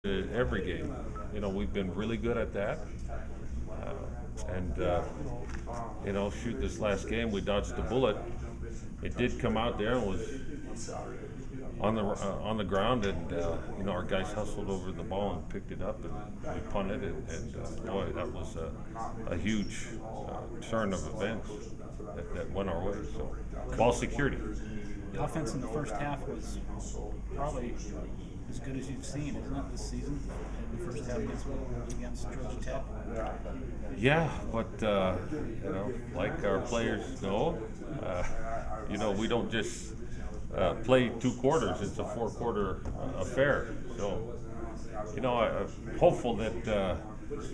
every game. We've been really good at that. And shoot, this last game we dodged a bullet. It did come out there and was on the ground, and our guys hustled over the ball and picked it up, and we punted it. And boy, that was a huge turn of events that went our way. So, ball security. The offense in the first half was probably as good as you've seen, isn't it, this season? In the first half against Georgia Tech. Yeah, but like our players know, we don't just play 2 quarters. It's a 4-quarter affair. So, I'm hopeful that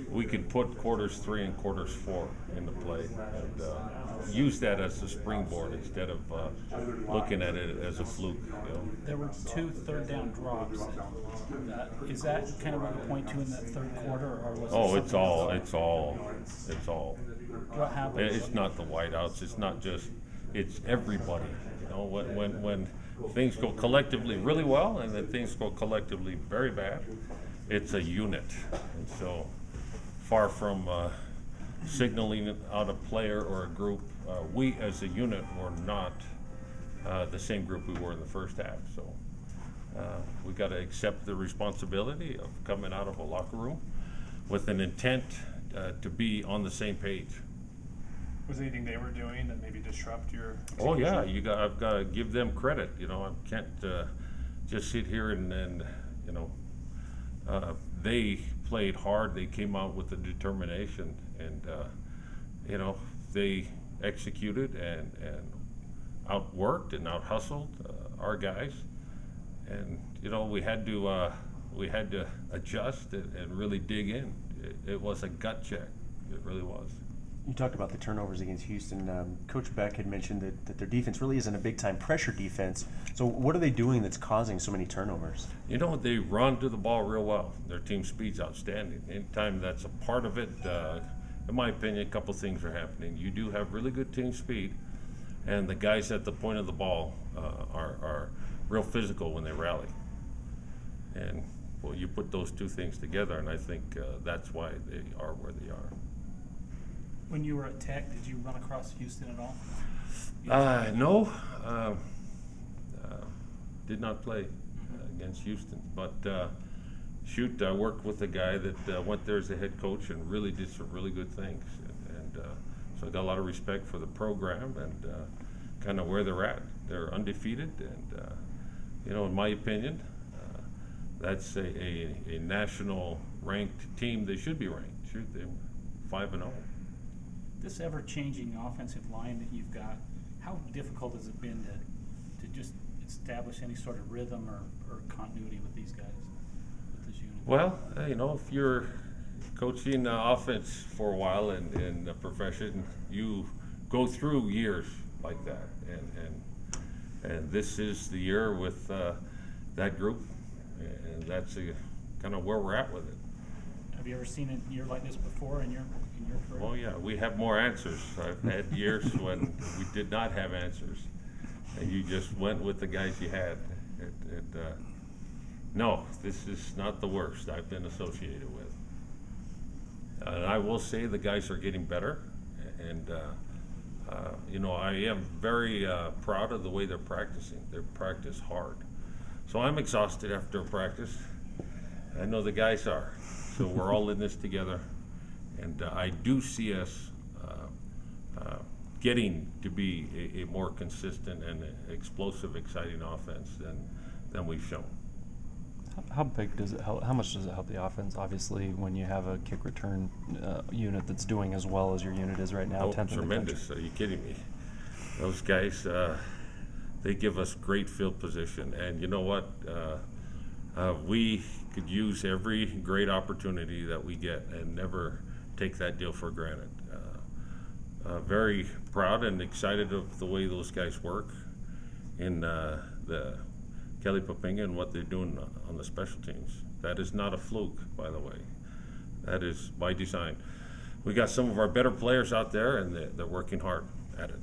we can put quarters 3 and quarters 4 into play and use that as a springboard instead of looking at it as a fluke. There were 2 third-down drops. Is that kind of what you point to in that third quarter, or was it? It's all. What happened? It's not the wideouts. It's not just. It's everybody. When things go collectively really well and then things go collectively very bad, it's a unit. And so, far from signaling out a player or a group, we as a unit were not the same group we were in the first half. So we got to accept the responsibility of coming out of a locker room with an intent to be on the same page. Was there anything they were doing that maybe disrupt your execution? Oh yeah, I've got to give them credit. I can't just sit here and they played hard. They came out with the determination, and they executed and outworked and out hustled our guys. And we had to adjust and really dig in. It was a gut check. It really was. You talked about the turnovers against Houston. Coach Beck had mentioned that their defense really isn't a big-time pressure defense. So what are they doing that's causing so many turnovers? They run to the ball real well. Their team speed's outstanding. Anytime that's a part of it, in my opinion, a couple things are happening. You do have really good team speed, and the guys at the point of the ball are real physical when they rally. And, well, you put those 2 things together, and I think that's why they are where they are. When you were at Tech, did you run across Houston at all? No. Did not play against Houston. But, I worked with a guy that went there as a head coach and really did some really good things. And so I got a lot of respect for the program and kind of where they're at. They're undefeated. And, in my opinion, that's a national ranked team. They should be ranked. They're 5-0. This ever-changing offensive line that you've got, how difficult has it been to just establish any sort of rhythm or continuity with these guys, with this unit? Well, if you're coaching offense for a while in the profession, you go through years like that, and this is the year with that group, and that's kind of where we're at with it. Have you ever seen a year like this before in your career? Well, yeah, we have more answers. I've had years when we did not have answers, and you just went with the guys you had. No, this is not the worst I've been associated with. And I will say the guys are getting better, and I am very proud of the way they're practicing. They practice hard. So I'm exhausted after a practice. I know the guys are. So we're all in this together, and I do see us getting to be a more consistent and explosive, exciting offense than we've shown. How big does it help? How much does it help the offense? Obviously, when you have a kick return unit that's doing as well as your unit is right now, 10th tremendous. Are you kidding me? Those guys, they give us great field position, and you know what? We could use every great opportunity that we get and never take that deal for granted. Very proud and excited of the way those guys work in the Kelly Papinga and what they're doing on the special teams. That is not a fluke, by the way. That is by design. We got some of our better players out there, and they're working hard at it.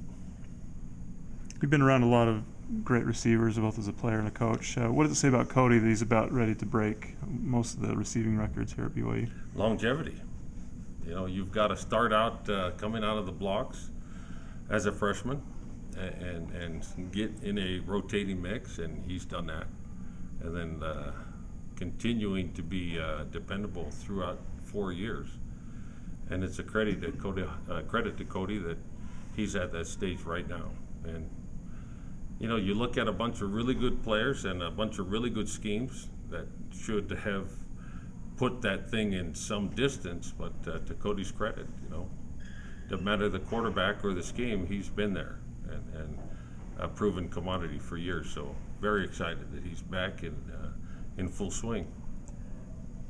We've been around a lot of great receivers, both as a player and a coach. What does it say about Cody that he's about ready to break most of the receiving records here at BYU? Longevity. You know, you've got to start out coming out of the blocks as a freshman and get in a rotating mix, and he's done that. And then continuing to be dependable throughout 4 years. And it's a credit to Cody that he's at that stage right now. And you know, you look at a bunch of really good players and a bunch of really good schemes that should have put that thing in some distance, but to Cody's credit, you know, doesn't matter the quarterback or the scheme, he's been there and a proven commodity for years. So very excited that he's back in full swing.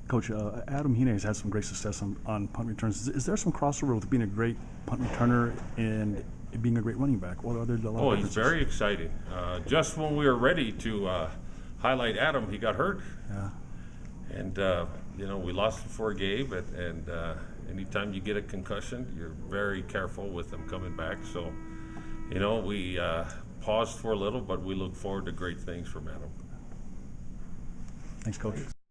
Coach, Adam Hine has had some great success on punt returns. Is there some crossover with being a great punt returner and being a great running back? Or are there a lot of he's differences? very exciting. Just when we were ready to highlight Adam, he got hurt. Yeah. And, you know, we lost before Gabe, and anytime you get a concussion, you're very careful with them coming back. So, you know, we paused for a little, but we look forward to great things from Adam. Thanks, Coach.